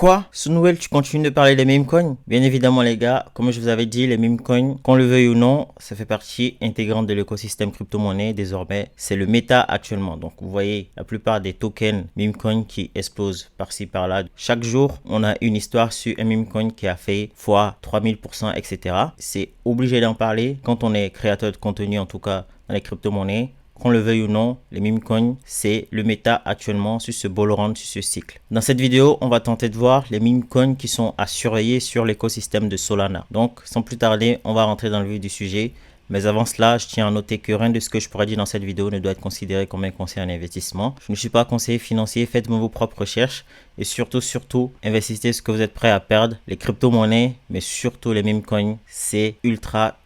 Quoi? Sous nouvelle, tu continues de parler des meme coins? Bien évidemment les gars, comme je vous avais dit, les meme coins, qu'on le veuille ou non, ça fait partie intégrante de l'écosystème crypto-monnaie. Désormais, c'est le méta actuellement. Donc vous voyez la plupart des tokens meme coins qui explosent par-ci par-là. Chaque jour, on a une histoire sur un meme coin qui a fait fois 3000%, etc. C'est obligé d'en parler quand on est créateur de contenu, en tout cas dans les crypto-monnaies. Qu'on le veuille ou non, les meme coins, c'est le méta actuellement sur ce bull run, sur ce cycle. Dans cette vidéo, on va tenter de voir les meme coins qui sont à surveiller sur l'écosystème de Solana. Donc, sans plus tarder, on va rentrer dans le vif du sujet. Mais avant cela, je tiens à noter que rien de ce que je pourrais dire dans cette vidéo ne doit être considéré comme un conseil en investissement. Je ne suis pas conseiller financier, faites vos propres recherches et surtout, investissez ce que vous êtes prêt à perdre. Les crypto-monnaies, mais surtout les meme coins, c'est ultra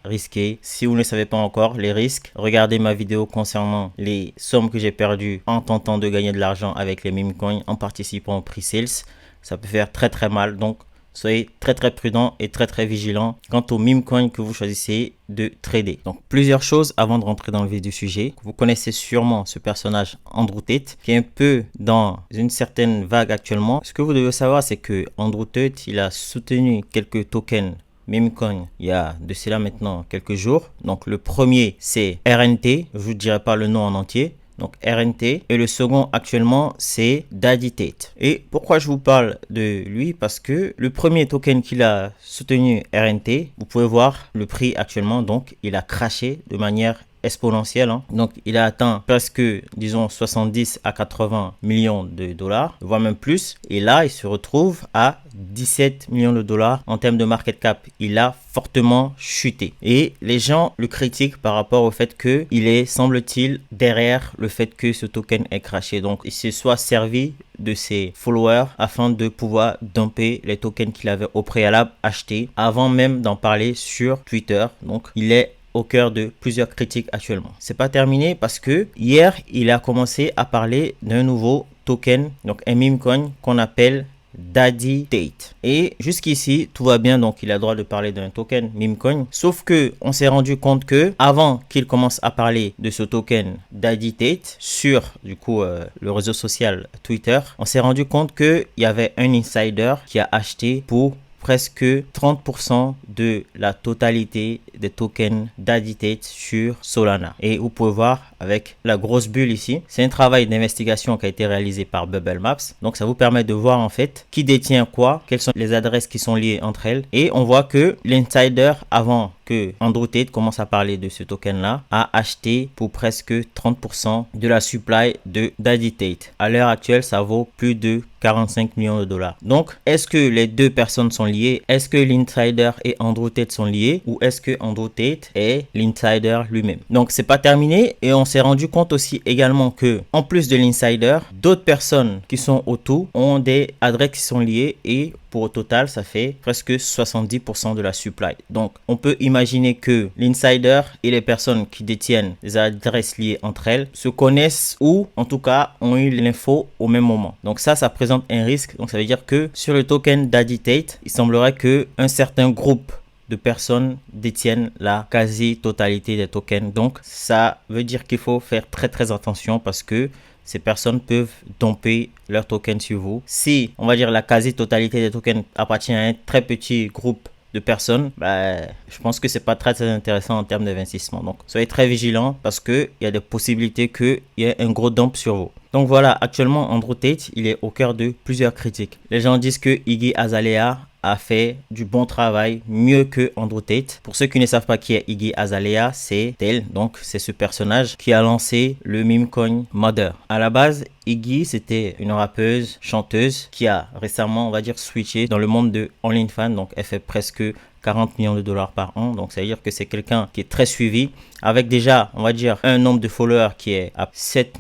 risqué. Si vous ne le savez pas encore, les risques, regardez ma vidéo concernant les sommes que j'ai perdues en tentant de gagner de l'argent avec les meme coins, en participant au pre-sales. Ça peut faire très mal, donc soyez très prudent et très vigilant quant au meme coin que vous choisissez de trader. Donc plusieurs choses avant de rentrer dans le vif du sujet. Vous connaissez sûrement ce personnage Andrew Tate qui est un peu dans une certaine vague actuellement. Ce que vous devez savoir, c'est que Andrew Tate, il a soutenu quelques tokens meme coin il y a de cela maintenant quelques jours. Donc le premier c'est RNT, je vous dirai pas le nom en entier. Donc RNT, et le second actuellement c'est Daddy Tate. Et pourquoi je vous parle de lui? Parce que le premier token qu'il a soutenu, RNT, vous pouvez voir le prix actuellement, donc il a crashé de manière exponentielle, hein. Donc il a atteint presque, disons, 70 à 80 millions de dollars, voire même plus, et là il se retrouve à 17 millions de dollars en termes de market cap. Il a fortement chuté et les gens le critiquent par rapport au fait que il est, semble-t-il, derrière le fait que ce token est crashé. Donc il se soit servi de ses followers afin de pouvoir dumper les tokens qu'il avait au préalable achetés avant même d'en parler sur Twitter. Donc il est au cœur de plusieurs critiques actuellement. C'est pas terminé parce que hier il a commencé à parler d'un nouveau token, donc un meme coin qu'on appelle Daddy Tate. Et jusqu'ici tout va bien, donc il a le droit de parler d'un token meme coin. Sauf que on s'est rendu compte que avant qu'il commence à parler de ce token Daddy Tate sur du coup le réseau social Twitter, on s'est rendu compte que il y avait un insider qui a acheté pour presque 30% de la totalité des tokens Daddy Tate sur Solana. Et vous pouvez voir avec la grosse bulle ici, c'est un travail d'investigation qui a été réalisé par Bubble Maps. Donc ça vous permet de voir en fait qui détient quoi, quelles sont les adresses qui sont liées entre elles. Et on voit que l'insider, avant que Andrew Tate commence à parler de ce token là, a acheté pour presque 30% de la supply de Daddy Tate. À l'heure actuelle, ça vaut plus de 45 millions de dollars. Donc, est-ce que les deux personnes sont liées? Est-ce que l'insider et Andrew Tate sont liés? Ou est-ce que Andrew Tate est l'insider lui-même? Donc, c'est pas terminé et on s'est rendu compte aussi également que, en plus de l'insider, d'autres personnes qui sont autour ont des adresses qui sont liées et pour au total, ça fait presque 70% de la supply. Donc, on peut imaginer que l'insider et les personnes qui détiennent des adresses liées entre elles se connaissent ou, en tout cas, ont eu l'info au même moment. Donc, ça présente un risque. Donc, ça veut dire que sur le token Daddy Tate, il semblerait que un certain groupe de personnes détiennent la quasi-totalité des tokens. Donc, ça veut dire qu'il faut faire très attention parce que ces personnes peuvent dumper leurs tokens sur vous. Si, on va dire, la quasi-totalité des tokens appartient à un très petit groupe de personnes, je pense que c'est pas très intéressant en termes d'investissement. Donc, soyez très vigilants parce que il y a des possibilités qu'il y ait un gros dump sur vous. Donc voilà, actuellement, Andrew Tate, il est au cœur de plusieurs critiques. Les gens disent que Iggy Azalea a fait du bon travail, mieux que Andrew Tate. Pour ceux qui ne savent pas qui est Iggy Azalea, c'est elle, donc c'est ce personnage qui a lancé le meme coin Mother. À la base, Iggy, c'était une rappeuse, chanteuse qui a récemment, on va dire, switché dans le monde de OnlyFans. Donc elle fait presque 40 millions de dollars par an. Donc ça veut dire que c'est quelqu'un qui est très suivi avec déjà, on va dire, un nombre de followers qui est à 7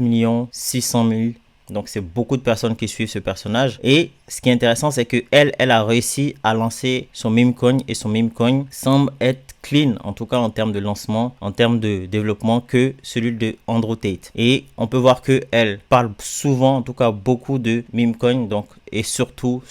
600 000. Donc c'est beaucoup de personnes qui suivent ce personnage. Et ce qui est intéressant, c'est que elle a réussi à lancer son meme coin et son meme coin semble être clean, en tout cas en termes de lancement, en termes de développement, que celui de Andrew Tate. Et on peut voir que elle parle souvent, en tout cas beaucoup de meme coin, donc et surtout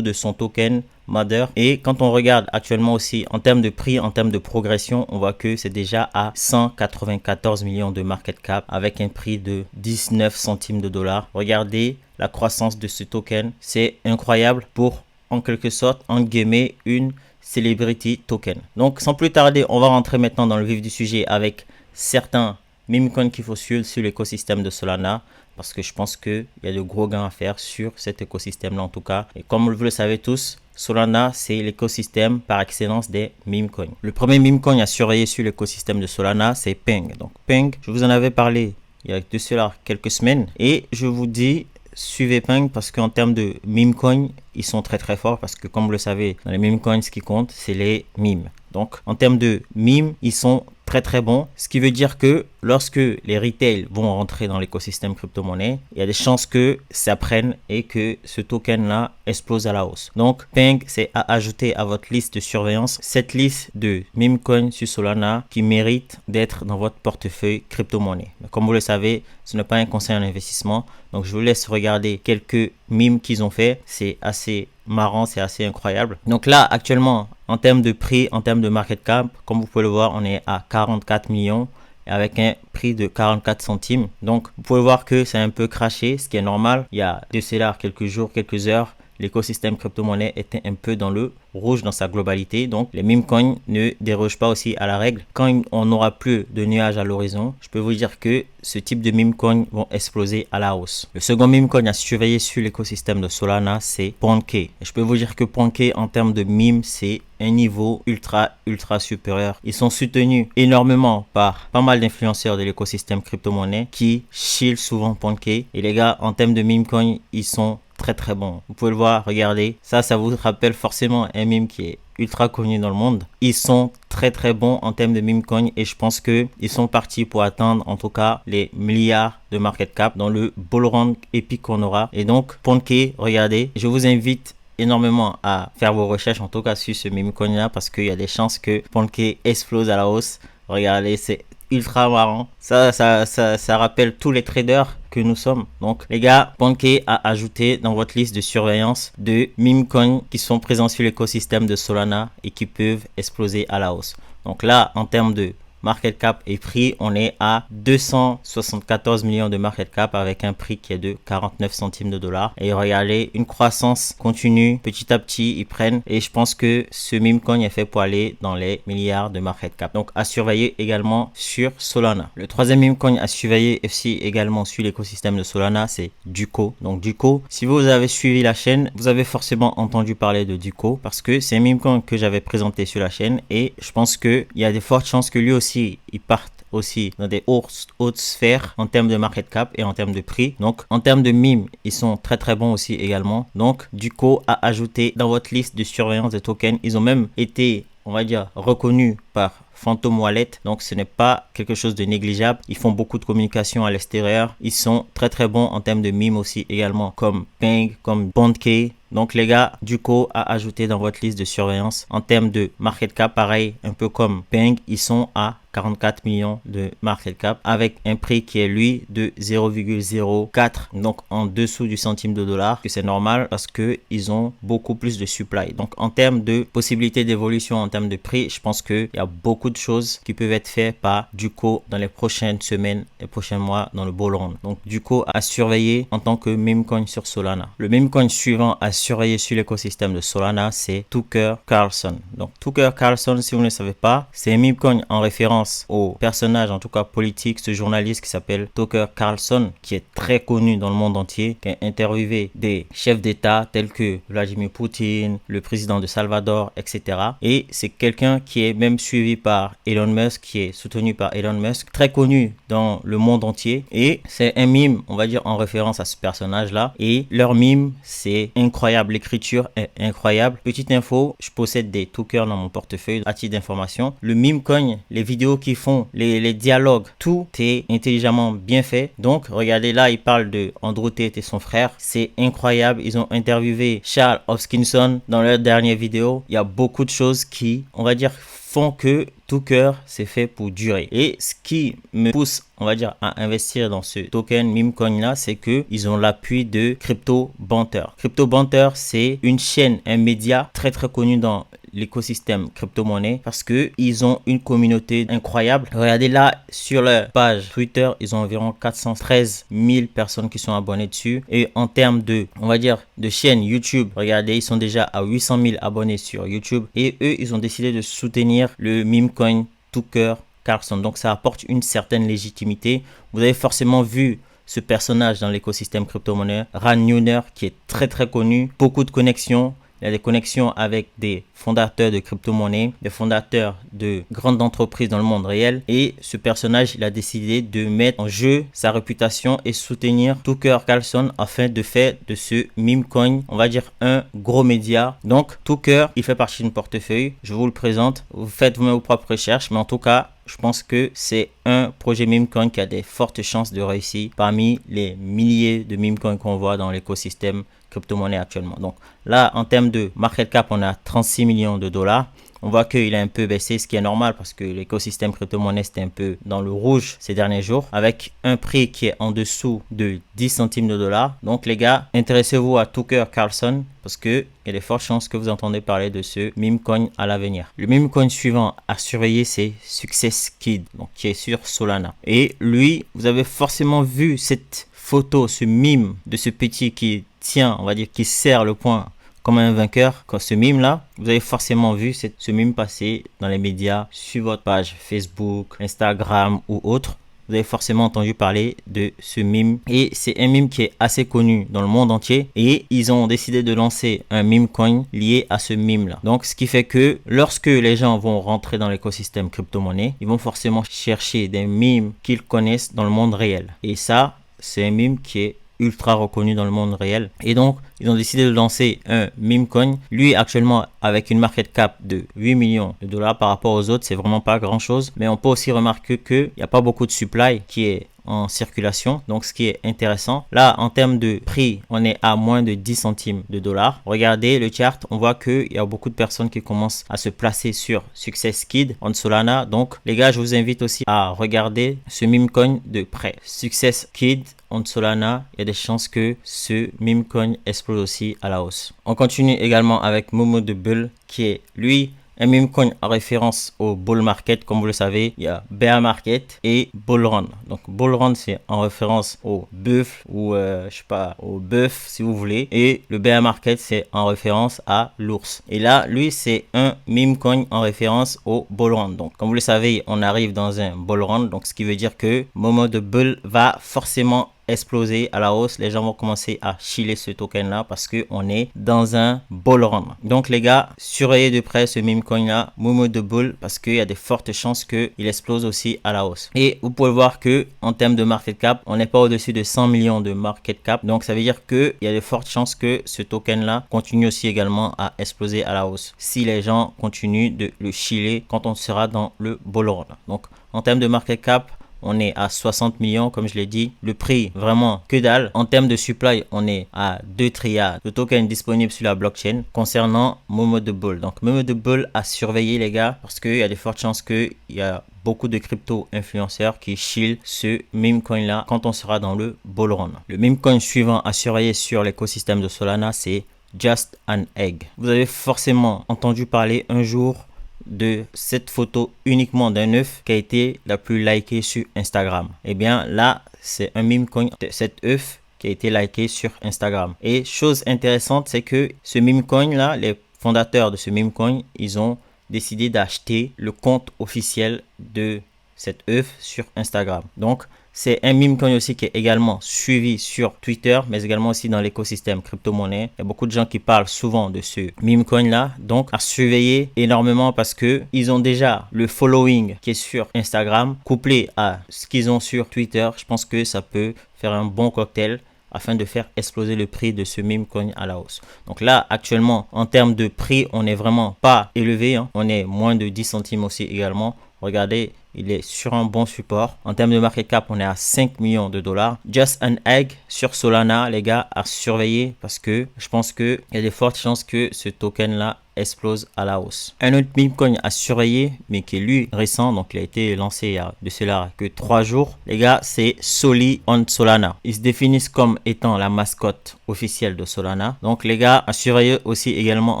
de son token Mother. Et quand on regarde actuellement aussi en termes de prix, en termes de progression, on voit que c'est déjà à 194 millions de market cap avec un prix de 19 centimes de dollars. Regardez la croissance de ce token. C'est incroyable pour, en quelque sorte, entre guillemets, une celebrity token. Donc, sans plus tarder, on va rentrer maintenant dans le vif du sujet avec certains meme coins qu'il faut suivre sur l'écosystème de Solana, parce que je pense qu'il y a de gros gains à faire sur cet écosystème-là en tout cas. Et comme vous le savez tous, Solana, c'est l'écosystème par excellence des meme coins. Le premier meme coin à surveiller sur l'écosystème de Solana, c'est Peng. Donc Peng, je vous en avais parlé il y a de cela quelques semaines et je vous dis, suivez Peng parce qu'en termes de meme coin, ils sont très très forts parce que comme vous le savez, dans les meme coins, ce qui compte, c'est les memes. Donc en termes de memes, ils sont très très bons, ce qui veut dire que lorsque les retail vont rentrer dans l'écosystème crypto-monnaie, il y a des chances que ça prenne et que ce token là explose à la hausse. Donc Peng, c'est à ajouter à votre liste de surveillance, cette liste de meme coins sur Solana qui mérite d'être dans votre portefeuille crypto-monnaie. Comme vous le savez, ce n'est pas un conseil en investissement, donc je vous laisse regarder quelques memes qu'ils ont fait, c'est assez marrant, c'est assez incroyable. Donc là actuellement, en termes de prix, en termes de market cap, comme vous pouvez le voir, on est à 44 millions avec un prix de 44 centimes. Donc vous pouvez voir que c'est un peu craché, ce qui est normal. Il y a de cela quelques jours, quelques heures, l'écosystème crypto-monnaie était un peu dans le rouge dans sa globalité. Donc les meme coins ne dérogent pas aussi à la règle. Quand on n'aura plus de nuages à l'horizon, je peux vous dire que ce type de meme coins vont exploser à la hausse. Le second meme coin à surveiller sur l'écosystème de Solana, c'est Ponke. Et je peux vous dire que Ponke en termes de meme, c'est un niveau ultra supérieur. Ils sont soutenus énormément par pas mal d'influenceurs de l'écosystème crypto-monnaie qui chillent souvent Ponke. Et les gars, en termes de meme coin, ils sont très très bons. Vous pouvez le voir, regardez. Ça vous rappelle forcément un meme qui est ultra connu dans le monde. Ils sont très très bons en termes de meme coin et je pense que ils sont partis pour atteindre en tout cas les milliards de market cap dans le bull run épique qu'on aura. Et donc Ponke, regardez, je vous invite énormément à faire vos recherches en tout cas sur ce meme coin là parce qu'il y a des chances que Ponke explose à la hausse. Regardez, c'est ultra marrant. Ça rappelle tous les traders que nous sommes. Donc les gars, Ponke à ajouter dans votre liste de surveillance de meme coins qui sont présents sur l'écosystème de Solana et qui peuvent exploser à la hausse. Donc là, en termes de market cap et prix, on est à 274 millions de market cap avec un prix qui est de 49 centimes de dollars. Et regardez, une croissance continue, petit à petit, ils prennent. Et je pense que ce meme coin est fait pour aller dans les milliards de market cap. Donc à surveiller également sur Solana. Le troisième meme coin à surveiller aussi également sur l'écosystème de Solana, c'est Duco. Donc Duco, si vous avez suivi la chaîne, vous avez forcément entendu parler de Duco parce que c'est un meme coin que j'avais présenté sur la chaîne et je pense qu'il y a de fortes chances que lui aussi ils partent aussi dans des hautes sphères en termes de market cap et en termes de prix. Donc en termes de meme, ils sont très très bons aussi également. Donc Duco à ajouter dans votre liste de surveillance des tokens. Ils ont même été, on va dire, reconnus par Phantom Wallet, donc ce n'est pas quelque chose de négligeable. Ils font beaucoup de communication à l'extérieur. Ils sont très très bons en termes de meme aussi également, comme Peng, comme Ponke. Donc les gars, Duco à ajouter dans votre liste de surveillance. En termes de market cap, pareil, un peu comme Peng, ils sont à 44 millions de market cap avec un prix qui est lui de 0,04, donc en dessous du centime de dollar, que c'est normal parce que ils ont beaucoup plus de supply. Donc en termes de possibilités d'évolution en termes de prix, je pense qu'il y a beaucoup de choses qui peuvent être faites par Duco dans les prochaines semaines et prochains mois dans le bull run. Donc Duco à surveiller en tant que meme coin sur Solana. Le meme coin suivant à surveiller sur l'écosystème de Solana, c'est Tucker Carlson. Donc Tucker Carlson, si vous ne le savez pas, c'est un meme coin en référence au personnage, en tout cas politique, ce journaliste qui s'appelle Tucker Carlson, qui est très connu dans le monde entier, qui a interviewé des chefs d'État tels que Vladimir Poutine, le président de Salvador, etc. Et c'est quelqu'un qui est même suivi par Elon Musk, qui est soutenu par Elon Musk, très connu dans le monde entier. Et c'est un meme, on va dire, en référence à ce personnage-là. Et leur meme, c'est incroyable. L'écriture est incroyable. Petite info, je possède des Tucker dans mon portefeuille à titre d'information. Le meme coin, les vidéos qu'ils font, les dialogues, tout est intelligemment bien fait. Donc, regardez là, ils parlent de Andrew Tate et son frère. C'est incroyable. Ils ont interviewé Charles Hoskinson dans leur dernière vidéo. Il y a beaucoup de choses qui, on va dire, font que Tucker c'est fait pour durer. Et ce qui me pousse, on va dire, à investir dans ce token meme coin là, c'est que ils ont l'appui de Crypto Banter. Crypto Banter, c'est une chaîne, un média très très connu dans l'écosystème crypto-monnaie parce que ils ont une communauté incroyable. Regardez là, sur leur page Twitter, ils ont environ 413 000 personnes qui sont abonnées dessus. Et en termes de, on va dire, de chaîne YouTube, regardez, ils sont déjà à 800 000 abonnés sur YouTube. Et eux, ils ont décidé de soutenir le meme coin Tucker Carlson. Donc, ça apporte une certaine légitimité. Vous avez forcément vu ce personnage dans l'écosystème crypto-monnaie, Ran Neuner, qui est très très connu, beaucoup de connexions. Il y a des connexions avec des fondateurs de crypto-monnaies, des fondateurs de grandes entreprises dans le monde réel. Et ce personnage, il a décidé de mettre en jeu sa réputation et soutenir Tucker Carlson afin de faire de ce meme coin, on va dire, un gros média. Donc, Tucker, il fait partie d'une portefeuille. Je vous le présente. Vous faites vous-même vos propres recherches. Mais en tout cas, je pense que c'est un projet meme coin qui a des fortes chances de réussir parmi les milliers de meme coins qu'on voit dans l'écosystème crypto-monnaie actuellement. Donc là, en termes de market cap, on a 36 millions de dollars. On voit qu'il a un peu baissé, ce qui est normal parce que l'écosystème crypto-monnaie c'était un peu dans le rouge ces derniers jours avec un prix qui est en dessous de 10 centimes de dollars. Donc les gars, intéressez-vous à Tucker Carlson parce que il y a de fortes chances que vous entendez parler de ce meme coin à l'avenir. Le meme coin suivant à surveiller, c'est SuccessKid, donc qui est sur Solana. Et lui, vous avez forcément vu cette photo, ce meme de ce petit qui tient, on va dire, qui serre le poing comme un vainqueur. Quand ce meme là, vous avez forcément vu ce meme passer dans les médias, sur votre page Facebook, Instagram ou autre. Vous avez forcément entendu parler de ce meme et c'est un meme qui est assez connu dans le monde entier et ils ont décidé de lancer un meme coin lié à ce meme là. Donc ce qui fait que lorsque les gens vont rentrer dans l'écosystème crypto-monnaie, ils vont forcément chercher des memes qu'ils connaissent dans le monde réel. Et ça, c'est un meme qui est ultra reconnu dans le monde réel. Et donc, ils ont décidé de lancer un meme coin. Lui, actuellement, avec une market cap de 8 millions de dollars par rapport aux autres, c'est vraiment pas grand chose. Mais on peut aussi remarquer qu'il n'y a pas beaucoup de supply qui est en circulation, donc ce qui est intéressant. Là, en termes de prix, on est à moins de 10 centimes de dollars. Regardez le chart, on voit qu'il y a beaucoup de personnes qui commencent à se placer sur SuccessKid en Solana. Donc les gars, je vous invite aussi à regarder ce meme coin de près. SuccessKid en Solana, il y a des chances que ce meme coin explose aussi à la hausse. On continue également avec Momo the Bull, qui est lui un meme coin en référence au bull market. Comme vous le savez, il y a bear market et bull run. Donc bull run, c'est en référence au bœuf ou je sais pas, au bœuf si vous voulez, et le bear market c'est en référence à l'ours. Et là, lui, c'est un meme coin en référence au bull run. Donc comme vous le savez, on arrive dans un bull run, donc ce qui veut dire que Momo the Bull va forcément exploser à la hausse. Les gens vont commencer à chiller ce token là parce que on est dans un bull run. Donc les gars, surveillez de près ce meme coin là, Momo the Bull, parce qu'il y a de fortes chances qu'il explose aussi à la hausse. Et vous pouvez voir que en termes de market cap, on n'est pas au-dessus de 100 millions de market cap. Donc ça veut dire que il y a de fortes chances que ce token là continue aussi également à exploser à la hausse si les gens continuent de le chiller quand on sera dans le bull run. Donc en termes de market cap, on est à 60 millions, comme je l'ai dit. Le prix, vraiment, que dalle. En termes de supply, on est à 2 triades de tokens disponibles sur la blockchain concernant Momo the Bull. Donc, Momo the Bull à surveiller, les gars, parce qu'il y a de fortes chances qu'il y a beaucoup de crypto-influenceurs qui chill ce meme coin-là quand on sera dans le bull run. Le meme coin suivant à surveiller sur l'écosystème de Solana, c'est Just an Egg. Vous avez forcément entendu parler un jour de cette photo uniquement d'un œuf qui a été la plus likée sur Instagram. Et bien là, c'est un meme coin de cet œuf qui a été liké sur Instagram. Et chose intéressante, c'est que ce meme coin là, les fondateurs de ce meme coin, ils ont décidé d'acheter le compte officiel de cet œuf sur Instagram. Donc c'est un meme coin aussi qui est également suivi sur Twitter, mais également aussi dans l'écosystème crypto-monnaie. Il y a beaucoup de gens qui parlent souvent de ce meme coin là. Donc, à surveiller énormément parce que ils ont déjà le following qui est sur Instagram, couplé à ce qu'ils ont sur Twitter. Je pense que ça peut faire un bon cocktail afin de faire exploser le prix de ce meme coin à la hausse. Donc là, actuellement, en termes de prix, on n'est vraiment pas élevé, hein. On est moins de 10 centimes aussi également. Regardez, il est sur un bon support. En termes de market cap, on est à 5 millions de dollars. Just an Egg sur Solana, les gars, à surveiller parce que je pense qu'il y a de fortes chances que ce token-là explose à la hausse. Un autre meme coin à surveiller, mais qui est lui récent, donc il a été lancé il y a de cela que 3 jours, les gars, c'est Soli on Solana. Ils se définissent comme étant la mascotte officielle de Solana. Donc les gars, à surveiller aussi également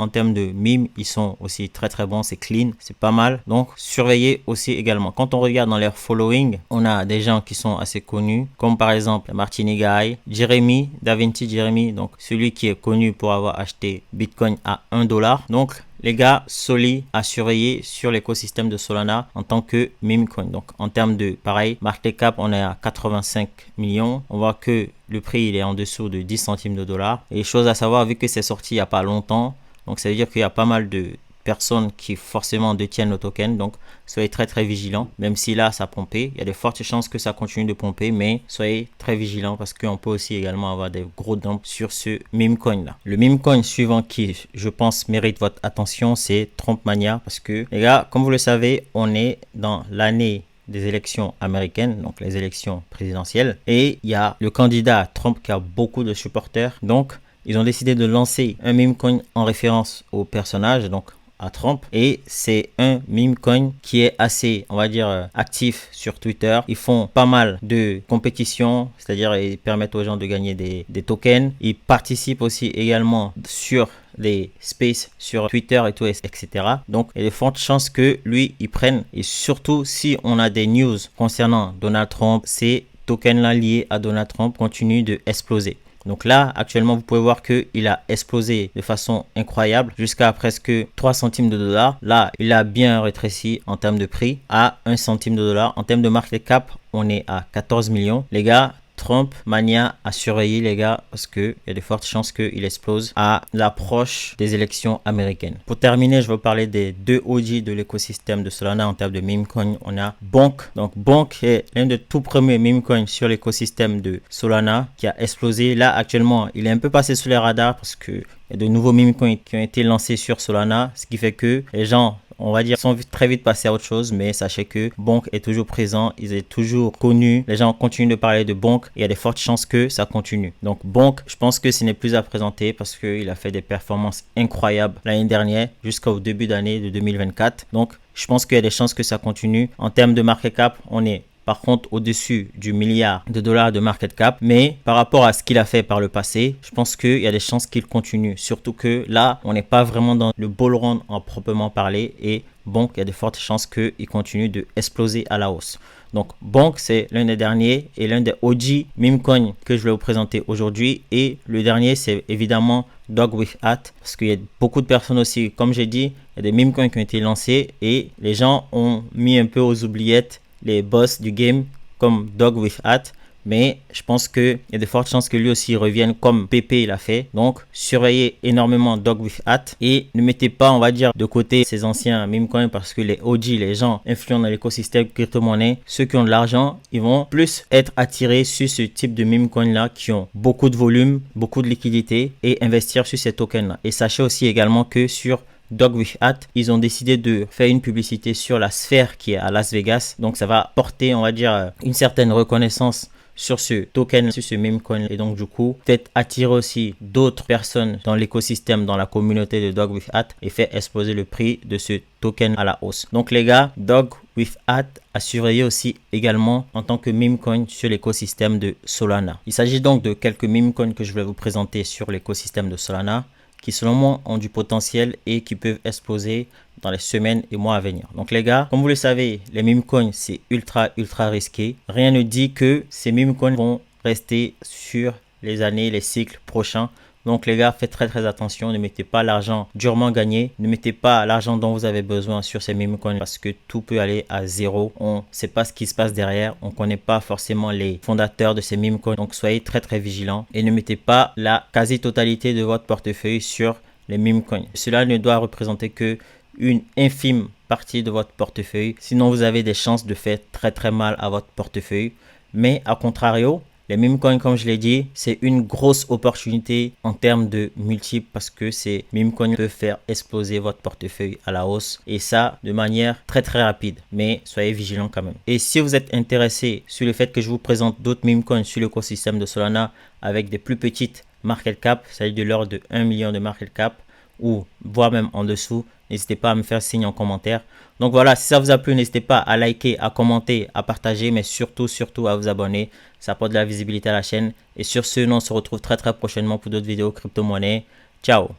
en termes de meme, ils sont aussi très très bons, c'est clean, c'est pas mal. Donc surveillez aussi également. Quand on regarde dans leur following, on a des gens qui sont assez connus, comme par exemple Martini Guy, Jeremy, DaVinci Jeremy, donc celui qui est connu pour avoir acheté Bitcoin à 1$. Donc les gars, Soli à surveiller sur l'écosystème de Solana en tant que meme coin. Donc en termes de pareil, market cap, on est à 85 millions. On voit que le prix il est en dessous de 10 centimes de dollars. Et chose à savoir, vu que c'est sorti il n'y a pas longtemps, donc ça veut dire qu'il y a pas mal de personnes qui forcément détiennent le token, donc soyez très très vigilants. Même si là ça a pompé, il y a de fortes chances que ça continue de pomper, mais soyez très vigilants parce qu'on peut aussi également avoir des gros dumps sur ce meme coin là. Le meme coin suivant qui je pense mérite votre attention, c'est Trump Mania, parce que les gars, comme vous le savez, on est dans l'année des élections américaines, donc les élections présidentielles, et il y a le candidat Trump qui a beaucoup de supporters, donc ils ont décidé de lancer un meme coin en référence au personnage, donc à Trump, et c'est un meme coin qui est assez, on va dire, actif sur Twitter. Ils font pas mal de compétitions, c'est-à-dire ils permettent aux gens de gagner des tokens. Ils participent aussi également sur les spaces sur Twitter et tout, etc. Donc il y a de fortes chances que lui il prenne, et surtout si on a des news concernant Donald Trump, ces tokens là liés à Donald Trump continuent de exploser. Donc là, actuellement, vous pouvez voir qu'il a explosé de façon incroyable jusqu'à presque 3 centimes de dollars. Là, il a bien rétréci en termes de prix à 1 centime de dollar. En termes de market cap, on est à 14 millions. Les gars, Trump Mania à surveiller les gars, parce qu'il y a de fortes chances qu'il explose à l'approche des élections américaines. Pour terminer, je vais vous parler des deux OG de l'écosystème de Solana en termes de meme coin. On a Bonk. Donc Bonk est l'un des tout premiers meme coins sur l'écosystème de Solana qui a explosé. Là actuellement, il est un peu passé sous les radars parce que il y a de nouveaux meme coins qui ont été lancés sur Solana, ce qui fait que les gens, on va dire, sont très vite passés à autre chose, mais sachez que Bonk est toujours présent, il est toujours connu, les gens continuent de parler de Bonk, il y a de fortes chances que ça continue. Donc Bonk, je pense que ce n'est plus à présenter parce qu'il a fait des performances incroyables l'année dernière jusqu'au début d'année de 2024. Donc je pense qu'il y a des chances que ça continue. En termes de market cap, on est par contre au-dessus du milliard de dollars de market cap, mais par rapport à ce qu'il a fait par le passé, je pense qu'il y a des chances qu'il continue, surtout que là on n'est pas vraiment dans le bull run en proprement parler, et Bonk, il y a de fortes chances qu'il continue de exploser à la hausse. Donc Bonk, c'est l'un des derniers et l'un des OG meme coins que je vais vous présenter aujourd'hui, et le dernier c'est évidemment Dog with Hat, parce qu'il y a beaucoup de personnes aussi, comme j'ai dit, il y a des meme coins qui ont été lancés et les gens ont mis un peu aux oubliettes les boss du game comme Dog with Hat, mais je pense qu'il y a de fortes chances que lui aussi revienne comme Pépé l'a fait. Donc surveillez énormément Dog with Hat et ne mettez pas, on va dire, de côté ces anciens meme coins, parce que les OG, les gens influents dans l'écosystème crypto-monnaie, ceux qui ont de l'argent, ils vont plus être attirés sur ce type de meme coin là qui ont beaucoup de volume, beaucoup de liquidité, et investir sur ces tokens là. Et sachez aussi également que sur Dog with Hat, ils ont décidé de faire une publicité sur la sphère qui est à Las Vegas. Donc ça va porter, on va dire, une certaine reconnaissance sur ce token, sur ce meme coin, et donc du coup peut-être attirer aussi d'autres personnes dans l'écosystème, dans la communauté de Dog with Hat, et faire exploser le prix de ce token à la hausse. Donc les gars, Dog with Hat à surveiller aussi également en tant que meme coin sur l'écosystème de Solana. Il s'agit donc de quelques meme coins que je vais vous présenter sur l'écosystème de Solana, qui selon moi ont du potentiel et qui peuvent exploser dans les semaines et mois à venir. Donc les gars, comme vous le savez, les meme coins c'est ultra risqué. Rien ne dit que ces meme coins vont rester sur les années, les cycles prochains. Donc les gars, faites très attention, ne mettez pas l'argent durement gagné, ne mettez pas l'argent dont vous avez besoin sur ces meme coins, parce que tout peut aller à zéro. On ne sait pas ce qui se passe derrière, on ne connaît pas forcément les fondateurs de ces meme coins, donc soyez très vigilants et ne mettez pas la quasi-totalité de votre portefeuille sur les meme coins. Cela ne doit représenter que une infime partie de votre portefeuille, sinon vous avez des chances de faire très mal à votre portefeuille. Mais à contrario, les meme coins, comme je l'ai dit, c'est une grosse opportunité en termes de multiples, parce que ces meme coins peuvent faire exploser votre portefeuille à la hausse, et ça de manière très rapide. Mais soyez vigilants quand même. Et si vous êtes intéressé sur le fait que je vous présente d'autres meme coins sur l'écosystème de Solana avec des plus petites market cap, c'est-à-dire de l'ordre de 1 million de market cap, ou voire même en dessous. N'hésitez pas à me faire signe en commentaire. Donc voilà, si ça vous a plu, n'hésitez pas à liker, à commenter, à partager, mais surtout, surtout à vous abonner. Ça apporte de la visibilité à la chaîne. Et sur ce, nous on se retrouve très très prochainement pour d'autres vidéos crypto-monnaie. Ciao!